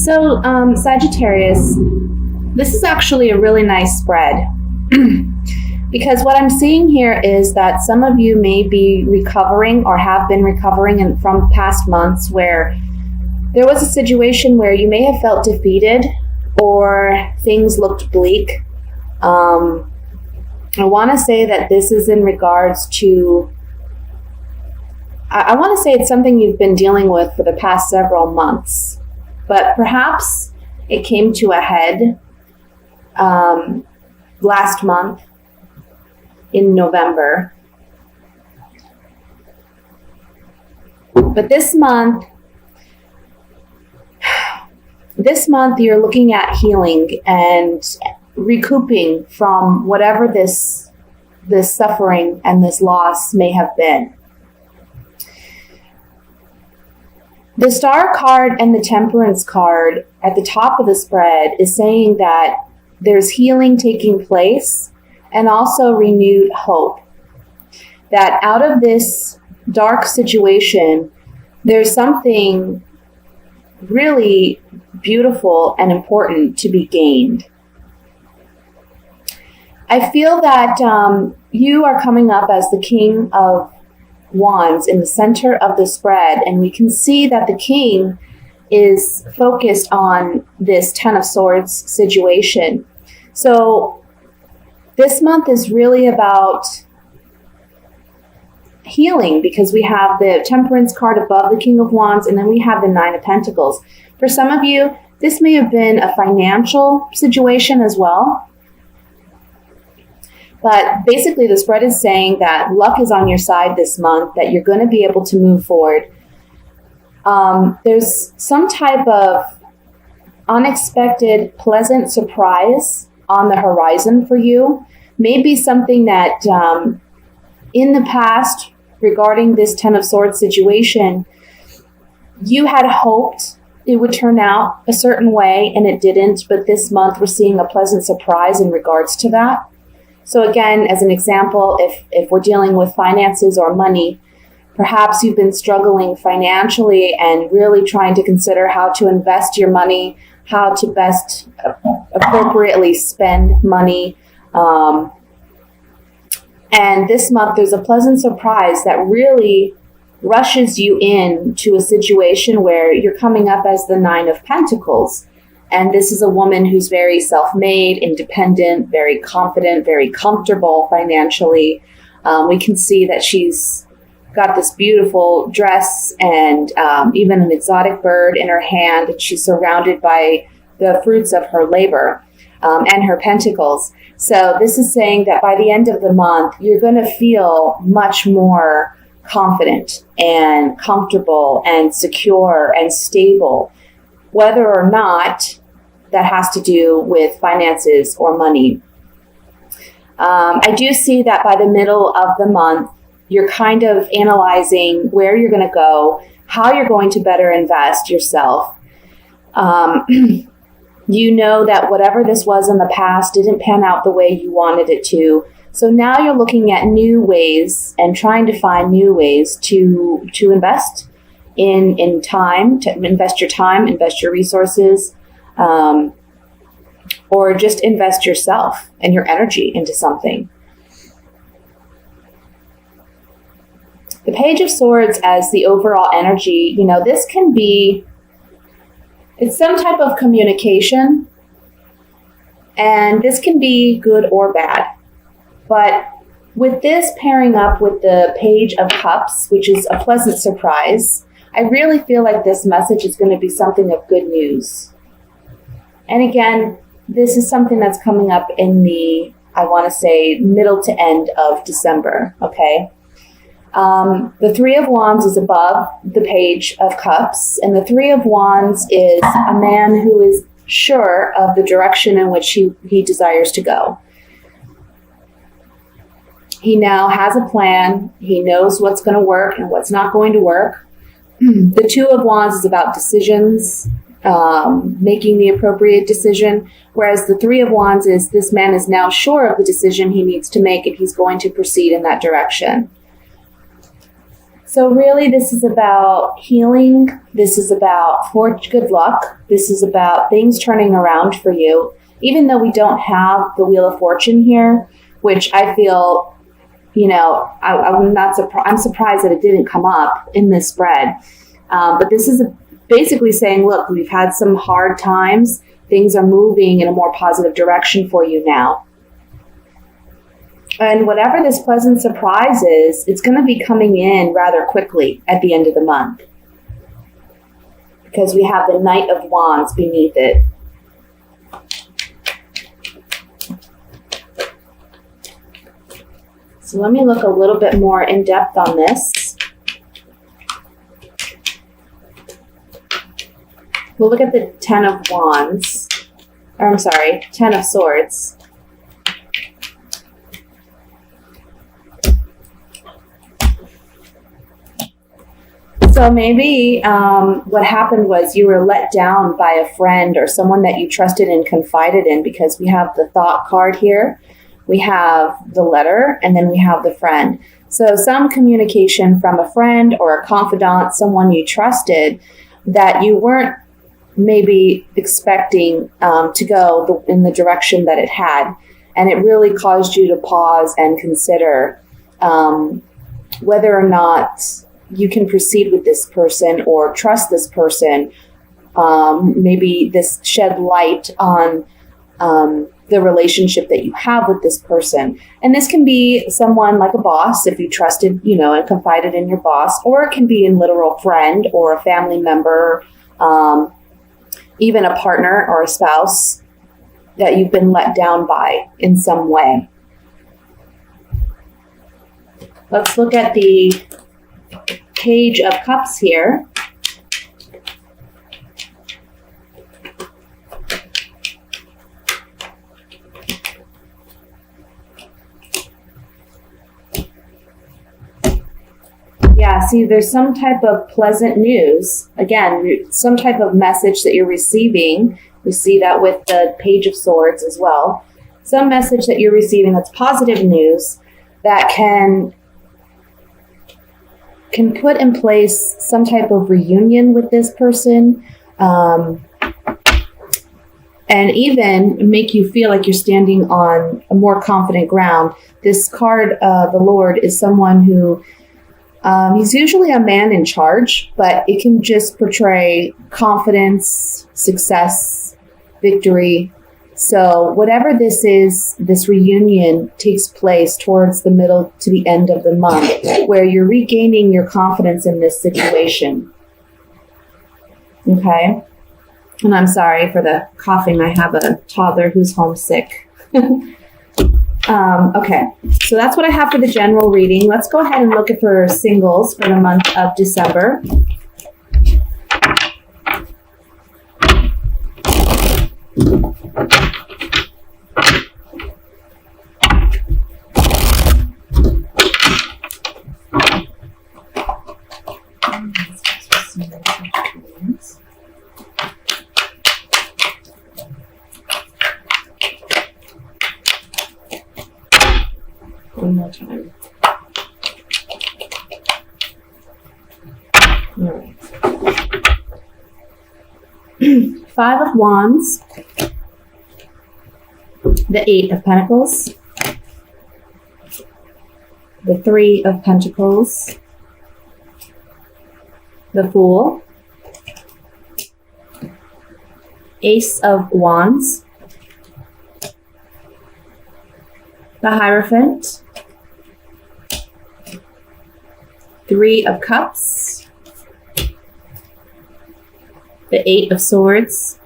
Sagittarius, this is actually a really nice spread because what I'm seeing here is that some of you may be recovering or have been recovering from past months where there was a situation where you may have felt defeated or things looked bleak. I want to say that this is in regards to, I want to say it's something you've been dealing with for the past several months, but perhaps it came to a head last month in November. But this month you're looking at healing and recouping from whatever this suffering and this loss may have been. The Star card and the Temperance card at the top of the spread is saying that there's healing taking place and also renewed hope. That out of this dark situation, there's something really beautiful and important to be gained. I feel that you are coming up as the King of Wands in the center of the spread, and we can see that the King is focused on this Ten of Swords situation. So this month is really about healing because we have the Temperance card above the King of Wands, and then we have the Nine of Pentacles. For some of you, this may have been a financial situation as well. But basically, the spread is saying that luck is on your side this month, that you're going to be able to move forward. There's some type of unexpected, pleasant surprise on the horizon for you. Maybe something that in the past, regarding this Ten of Swords situation, you had hoped it would turn out a certain way and it didn't. But this month, we're seeing a pleasant surprise in regards to that. So again, as an example, if we're dealing with finances or money, perhaps you've been struggling financially and really trying to consider how to invest your money, how to best appropriately spend money. And this month, there's a pleasant surprise that really rushes you into a situation where you're coming up as the Nine of Pentacles. And this is a woman who's very self-made, independent, very confident, very comfortable financially. We can see that she's got this beautiful dress and even an exotic bird in her hand. And she's surrounded by the fruits of her labor and her pentacles. So this is saying that by the end of the month, you're going to feel much more confident and comfortable and secure and stable, whether or not that has to do with finances or money. I do see that by the middle of the month, you're kind of analyzing where you're going to go, how you're going to better invest yourself. You know that whatever this was in the past didn't pan out the way you wanted it to. So now you're looking at new ways and trying to find new ways to invest in time, to invest your time, invest your resources, or just invest yourself and your energy into something. The Page of Swords as the overall energy, this can be, it's some type of communication, and this can be good or bad. But with this pairing up with the Page of Cups, which is a pleasant surprise, I really feel like this message is going to be something of good news. And again, this is something that's coming up in the, I want to say, middle to end of December, okay? The Three of Wands is above the Page of Cups, and the Three of Wands is a man who is sure of the direction in which he desires to go. He now has a plan. He knows what's going to work and what's not going to work. The Two of Wands is about decisions, making the appropriate decision, whereas the Three of Wands is this man is now sure of the decision he needs to make and he's going to proceed in that direction. So really, this is about healing. This is about good luck. This is about things turning around for you. Even though we don't have the Wheel of Fortune here, which I feel, I'm not surprised. I'm surprised that it didn't come up in this spread. But this is basically saying, look, we've had some hard times. Things are moving in a more positive direction for you now. And whatever this pleasant surprise is, it's going to be coming in rather quickly at the end of the month. Because we have the Knight of Wands beneath it. So let me look a little bit more in depth on this. We'll look at the Ten of Wands. Or I'm sorry, Ten of Swords. So maybe what happened was you were let down by a friend or someone that you trusted and confided in, because we have the Thought card here, we have the Letter, and then we have the Friend. So some communication from a friend or a confidant, someone you trusted, that you weren't maybe expecting to go in the direction that it had. And it really caused you to pause and consider whether or not you can proceed with this person or trust this person. Maybe this shed light on the relationship that you have with this person. And this can be someone like a boss, if you trusted, and confided in your boss, or it can be a literal friend or a family member, even a partner or a spouse that you've been let down by in some way. Let's look at the Page of Cups here. Yeah, see, there's some type of pleasant news. Again, some type of message that you're receiving. We see that with the Page of Swords as well. Some message that you're receiving that's positive news that can put in place some type of reunion with this person, and even make you feel like you're standing on a more confident ground. This card, the Lord, is someone who, he's usually a man in charge, but it can just portray confidence, success, victory. So whatever this is, this reunion takes place towards the middle to the end of the month, where you're regaining your confidence in this situation. Okay? And I'm sorry for the coughing. I have a toddler who's homesick. Okay, so that's what I have for the general reading. Let's go ahead and look at for singles for the month of December. One more time. All right. 5 of Wands, the 8 of Pentacles, the 3 of Pentacles, the Fool, Ace of Wands, the Hierophant, 3 of Cups, the 8 of Swords,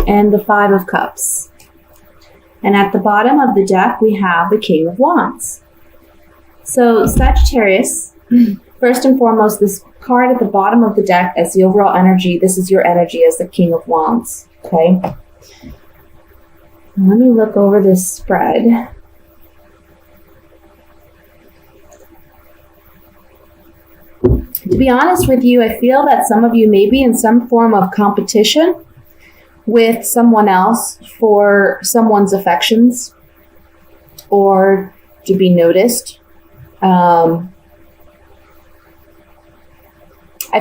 and the 5 of Cups. And at the bottom of the deck, we have the King of Wands. So Sagittarius, first and foremost, this card at the bottom of the deck as the overall energy, this is your energy as the King of Wands, okay? Let me look over this spread. To be honest with you, I feel that some of you may be in some form of competition with someone else for someone's affections or to be noticed. I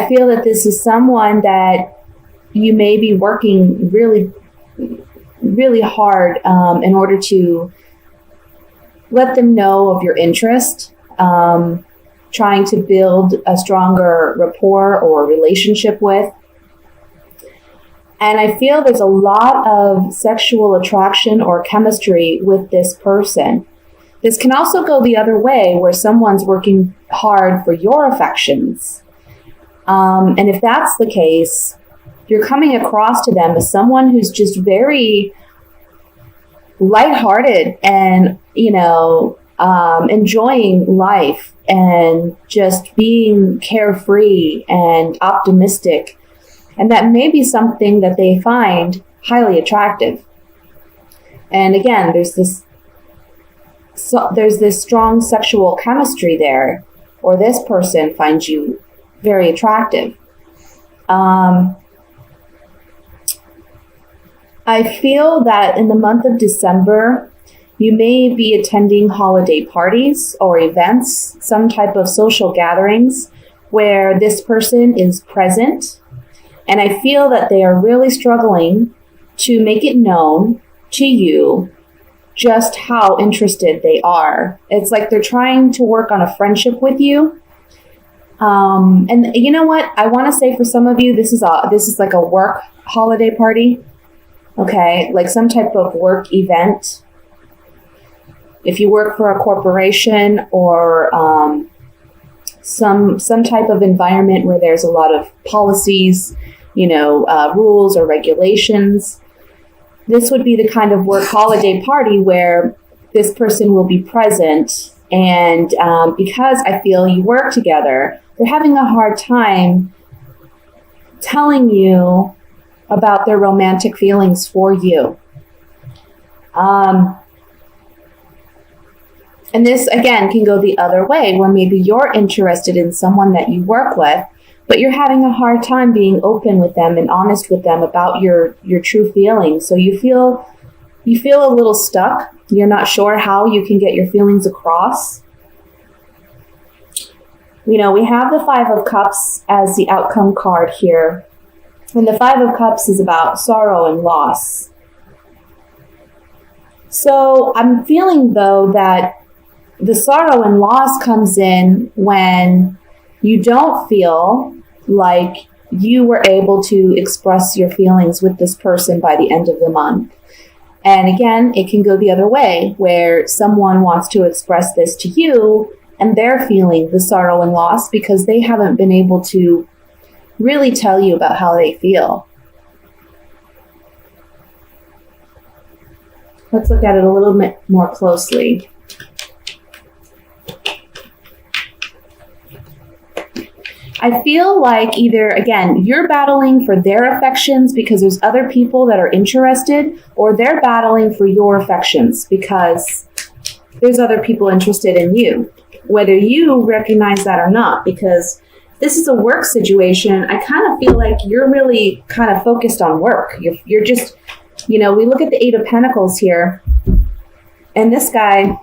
feel that this is someone that you may be working really, really hard in order to let them know of your interest, trying to build a stronger rapport or relationship with. And I feel there's a lot of sexual attraction or chemistry with this person. This can also go the other way, where someone's working hard for your affections. And if that's the case, you're coming across to them as someone who's just very lighthearted and, enjoying life and just being carefree and optimistic. And that may be something that they find highly attractive. And again, there's this strong sexual chemistry there, or this person finds you very attractive. I feel that in the month of December, you may be attending holiday parties or events, some type of social gatherings where this person is present. And I feel that they are really struggling to make it known to you just how interested they are. It's like they're trying to work on a friendship with you. And you know what? I want to say for some of you, this is like a work holiday party. Okay, like some type of work event. If you work for a corporation or some type of environment where there's a lot of policies, rules or regulations, this would be the kind of work holiday party where this person will be present. And because I feel you work together, they're having a hard time telling you about their romantic feelings for you. And this, again, can go the other way, where maybe you're interested in someone that you work with, but you're having a hard time being open with them and honest with them about your true feelings. So you feel a little stuck. You're not sure how you can get your feelings across. We have the Five of Cups as the outcome card here. And the Five of Cups is about sorrow and loss. So I'm feeling, though, that the sorrow and loss comes in when you don't feel like you were able to express your feelings with this person by the end of the month. And again, it can go the other way, where someone wants to express this to you and they're feeling the sorrow and loss because they haven't been able to really tell you about how they feel. Let's look at it a little bit more closely. I feel like either, again, you're battling for their affections because there's other people that are interested, or they're battling for your affections because there's other people interested in you, whether you recognize that or not. Because this is a work situation, I kind of feel like you're really kind of focused on work. You're just, we look at the Eight of Pentacles here, and this guy,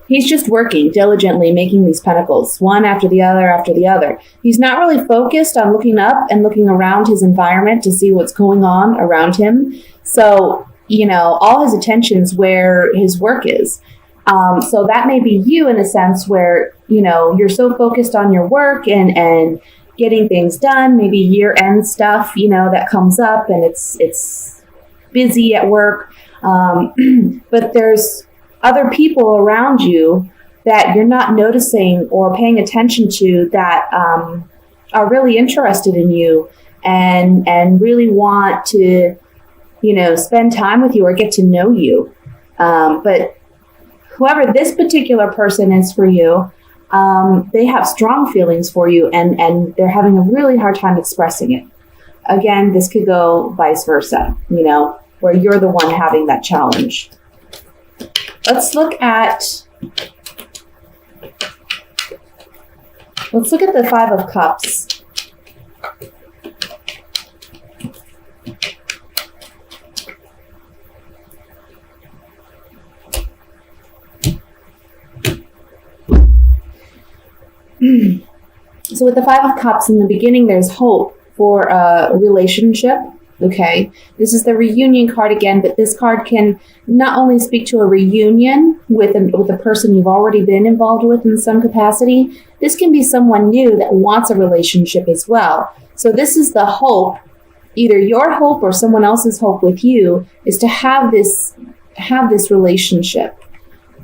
he's just working diligently, making these pentacles, one after the other after the other. He's not really focused on looking up and looking around his environment to see what's going on around him. So, all his attention's where his work is. So that may be you in a sense where, you're so focused on your work and getting things done, maybe year-end stuff, that comes up and it's busy at work. But there's other people around you that you're not noticing or paying attention to that are really interested in you and really want to, spend time with you or get to know you. But whoever this particular person is for you, they have strong feelings for you and they're having a really hard time expressing it. Again, this could go vice versa, where you're the one having that challenge. Let's look at the Five of Cups. So with the Five of Cups in the beginning, there's hope for a relationship. Okay, this is the reunion card again, but this card can not only speak to a reunion with a person you've already been involved with in some capacity. This can be someone new that wants a relationship as well. So this is the hope, either your hope or someone else's hope with you, is to have this relationship.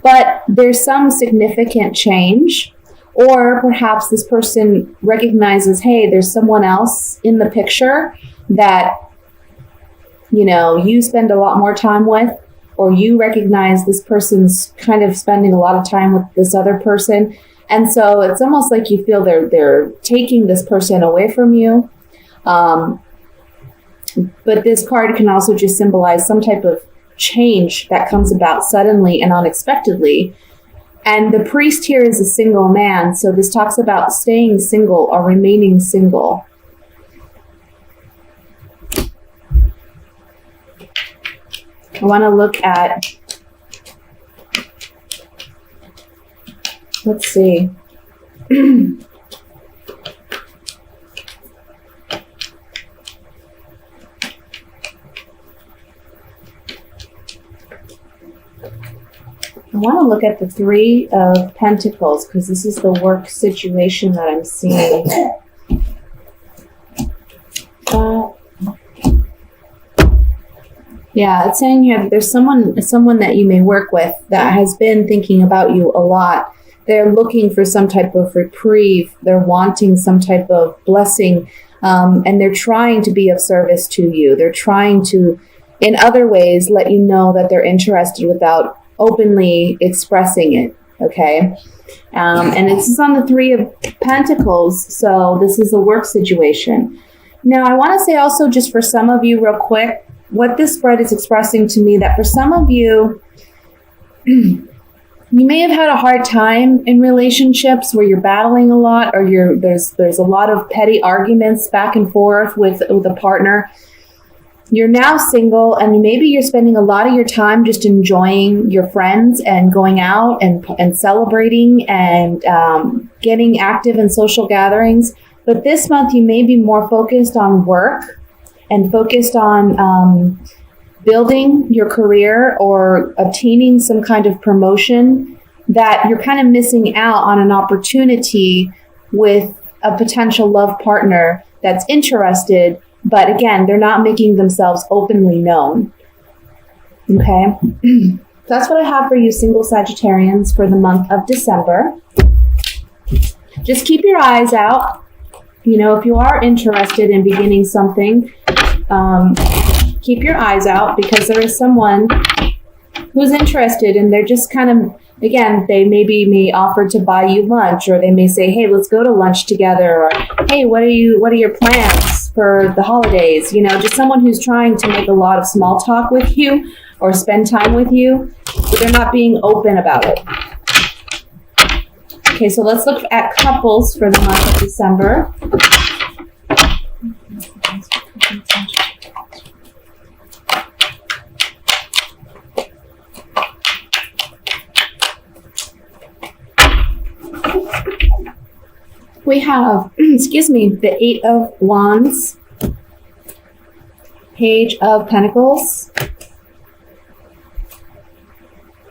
But there's some significant change, or perhaps this person recognizes, hey, there's someone else in the picture that you spend a lot more time with, or you recognize this person's kind of spending a lot of time with this other person. And so it's almost like you feel they're taking this person away from you. But this card can also just symbolize some type of change that comes about suddenly and unexpectedly. And the priest here is a single man. So this talks about staying single or remaining single. I want to look at, let's see. I want to look at the Three of Pentacles because this is the work situation that I'm seeing. Yeah, it's saying here that there's someone that you may work with that has been thinking about you a lot. They're looking for some type of reprieve. They're wanting some type of blessing, and they're trying to be of service to you. They're trying to, in other ways, let you know that they're interested without openly expressing it, okay? And this is on the Three of Pentacles, so this is a work situation. Now, I want to say also, just for some of you real quick, what this spread is expressing to me, that for some of you, you may have had a hard time in relationships where you're battling a lot, or there's a lot of petty arguments back and forth with a partner. You're now single, and maybe you're spending a lot of your time just enjoying your friends and going out and celebrating and getting active in social gatherings. But this month, you may be more focused on work and focused on building your career or obtaining some kind of promotion, that you're kind of missing out on an opportunity with a potential love partner that's interested, but again, they're not making themselves openly known. Okay? That's what I have for you, single Sagittarians, for the month of December. Just keep your eyes out. If you are interested in beginning something, keep your eyes out, because there is someone who's interested, and they're just kind of, again, they may offer to buy you lunch, or they may say, hey, let's go to lunch together, or hey, what are your plans for the holidays? Just someone who's trying to make a lot of small talk with you or spend time with you, but they're not being open about it. Okay, so let's look at couples for the month of December. We have, the Eight of Wands, Page of Pentacles,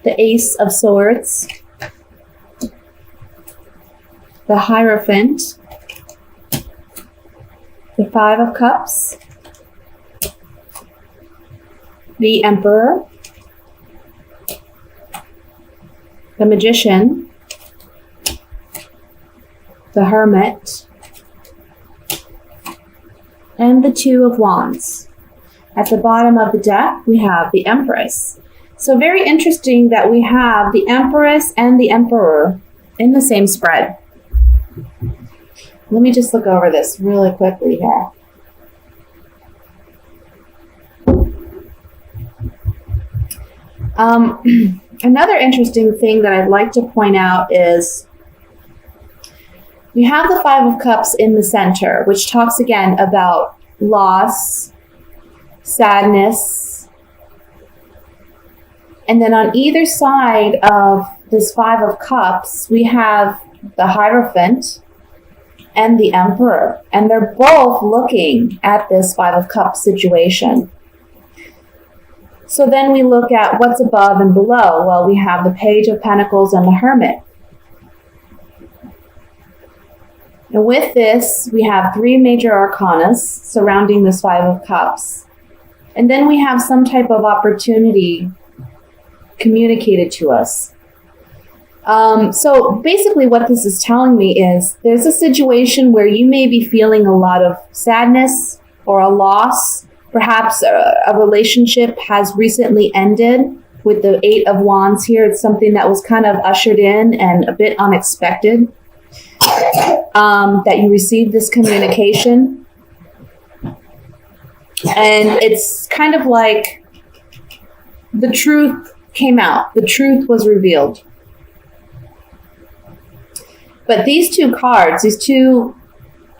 the Ace of Swords, the Hierophant, the Five of Cups, the Emperor, the Magician, the Hermit, and the Two of Wands. At the bottom of the deck, we have the Empress. So very interesting that we have the Empress and the Emperor in the same spread. Let me just look over this really quickly here. Another interesting thing that I'd like to point out is we have the Five of Cups in the center, which talks again about loss, sadness. And then on either side of this Five of Cups, we have the Hierophant and the Emperor, and they're both looking at this Five of Cups situation. So then we look at what's above and below. Well, we have the Page of Pentacles and the Hermit. And with this, we have three major arcanas surrounding this Five of Cups. And then we have some type of opportunity communicated to us. So basically what this is telling me is there's a situation where you may be feeling a lot of sadness or a loss. Perhaps a relationship has recently ended with the Eight of Wands here. It's something that was kind of ushered in and a bit unexpected, that you received this communication. And it's kind of like the truth came out. The truth was revealed. But these two cards, these two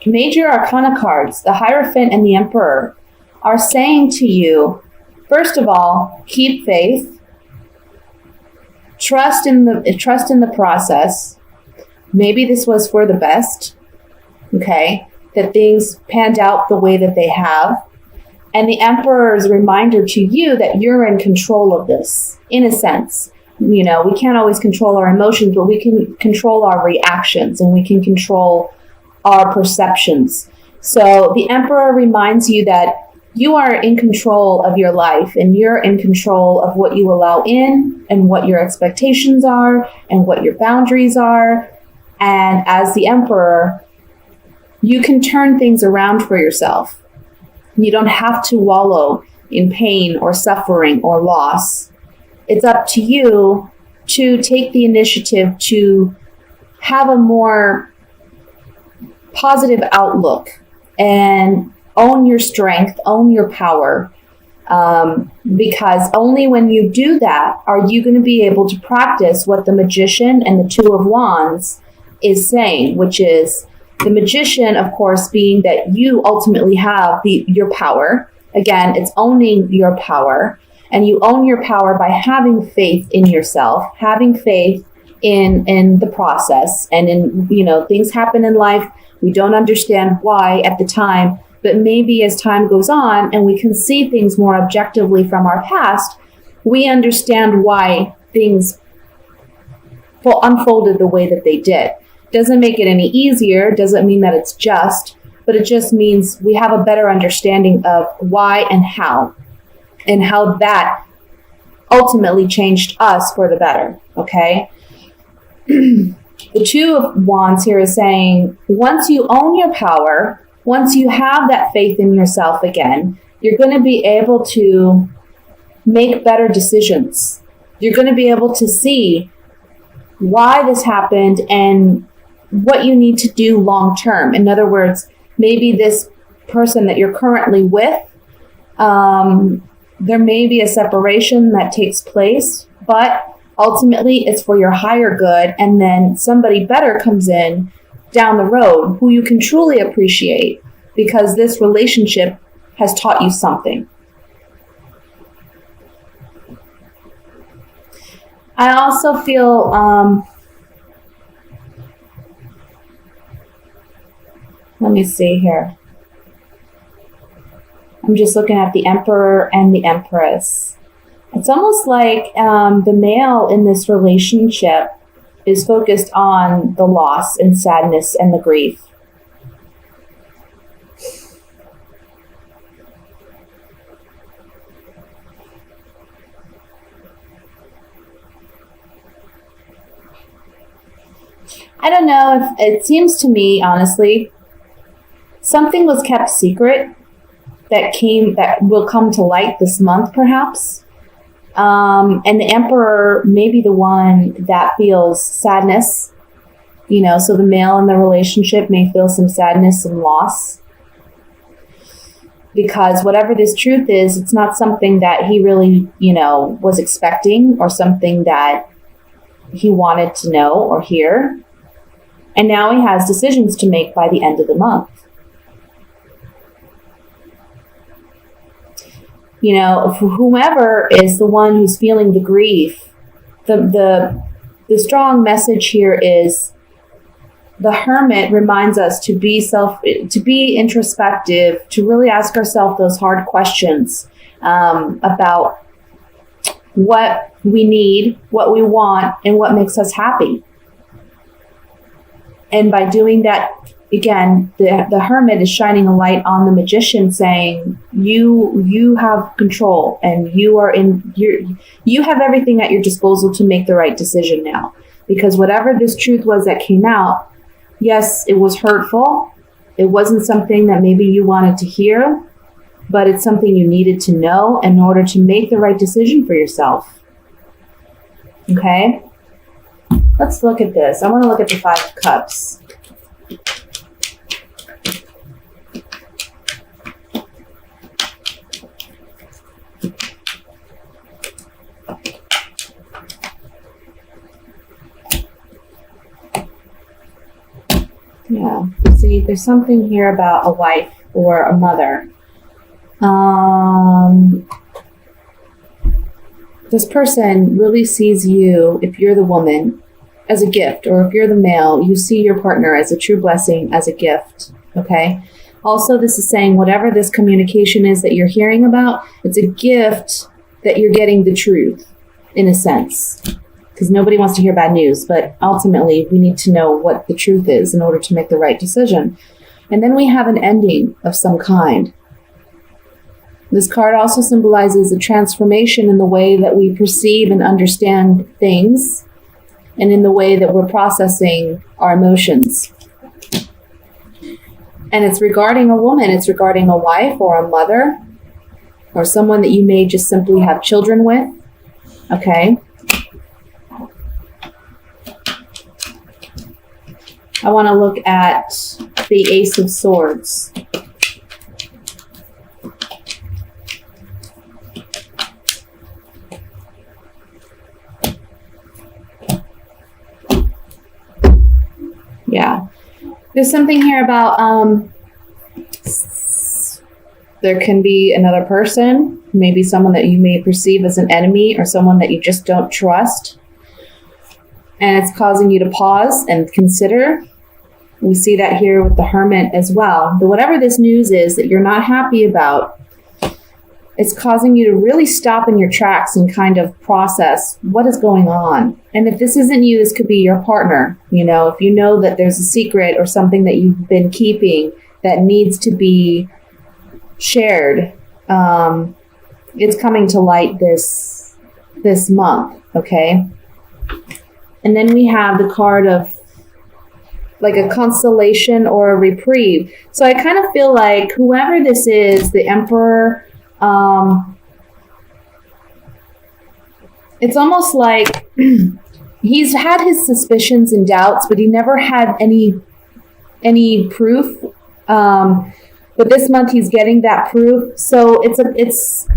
major arcana cards, the Hierophant and the Emperor, are saying to you, first of all, keep faith, trust in the process. Maybe this was for the best, okay, that things panned out the way that they have. And the Emperor's reminder to you that you're in control of this, in a sense. You know, we can't always control our emotions, but we can control our reactions and we can control our perceptions. So the Emperor reminds you that you are in control of your life and you're in control of what you allow in and what your expectations are and what your boundaries are. And as the Emperor, you can turn things around for yourself. You don't have to wallow in pain or suffering or loss. It's up to you to take the initiative to have a more positive outlook and own your strength, own your power, because only when you do that are you going to be able to practice what the Magician and the Two of Wands is saying, which is the Magician, of course, being that you ultimately have your power. Again, it's owning your power, and you own your power by having faith in yourself, having faith in the process, and in, you know, things happen in life. We don't understand why at the time, but maybe as time goes on and we can see things more objectively from our past, we understand why things unfolded the way that they did. Doesn't make it any easier, doesn't mean that it's just, but it just means we have a better understanding of why and how that ultimately changed us for the better, okay? The Two of Wands here is saying, once you own your power, once you have that faith in yourself again, you're going to be able to make better decisions. You're going to be able to see why this happened and what you need to do long term. In other words, maybe this person that you're currently with, there may be a separation that takes place, but ultimately it's for your higher good, and then somebody better comes in down the road who you can truly appreciate because this relationship has taught you something. I also feel let me see here. I'm just looking at the Emperor and the Empress. It's almost like the male in this relationship is focused on the loss and sadness and the grief. I don't know, if it seems to me, honestly, something was kept secret that will come to light this month, perhaps. And the Emperor may be the one that feels sadness, you know, so the male in the relationship may feel some sadness and loss. Because whatever this truth is, it's not something that he really, you know, was expecting or something that he wanted to know or hear. And now he has decisions to make by the end of the month. You know, for whomever is the one who's feeling the grief, the strong message here is the Hermit reminds us to be introspective, to really ask ourselves those hard questions about what we need, what we want, and what makes us happy. And by doing that, again, the Hermit is shining a light on the Magician, saying you have control, and you have everything at your disposal to make the right decision now. Because whatever this truth was that came out, yes, it was hurtful. It wasn't something that maybe you wanted to hear, but it's something you needed to know in order to make the right decision for yourself. Okay? Let's look at this. I want to look at the Five of Cups. Yeah, see, there's something here about a wife or a mother. This person really sees you, if you're the woman, as a gift, or if you're the male, you see your partner as a true blessing, as a gift, okay? Also, this is saying whatever this communication is that you're hearing about, it's a gift that you're getting the truth, in a sense. Because nobody wants to hear bad news, but ultimately we need to know what the truth is in order to make the right decision. And then we have an ending of some kind. This card also symbolizes a transformation in the way that we perceive and understand things, and in the way that we're processing our emotions. And it's regarding a woman, it's regarding a wife or a mother, or someone that you may just simply have children with, okay? I want to look at the Ace of Swords. Yeah. There's something here about there can be another person, maybe someone that you may perceive as an enemy or someone that you just don't trust. And it's causing you to pause and consider. We see that here with the Hermit as well. But whatever this news is that you're not happy about, it's causing you to really stop in your tracks and kind of process what is going on. And if this isn't you, this could be your partner. You know, if you know that there's a secret or something that you've been keeping that needs to be shared, it's coming to light this month, okay? And then we have the card of like a consolation or a reprieve. So I kind of feel like whoever this is, the Emperor, it's almost like he's had his suspicions and doubts, but he never had any proof. But this month he's getting that proof. So it's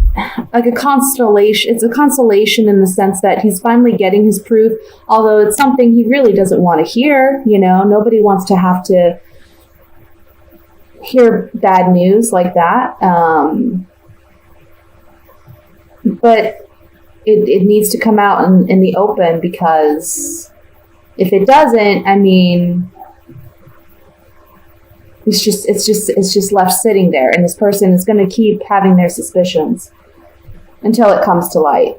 like a constellation. It's a consolation in the sense that he's finally getting his proof, although it's something he really doesn't want to hear. You know, nobody wants to have to hear bad news like that. But it needs to come out in the open, because if it doesn't, I mean, it's just left sitting there, and this person is going to keep having their suspicions until it comes to light.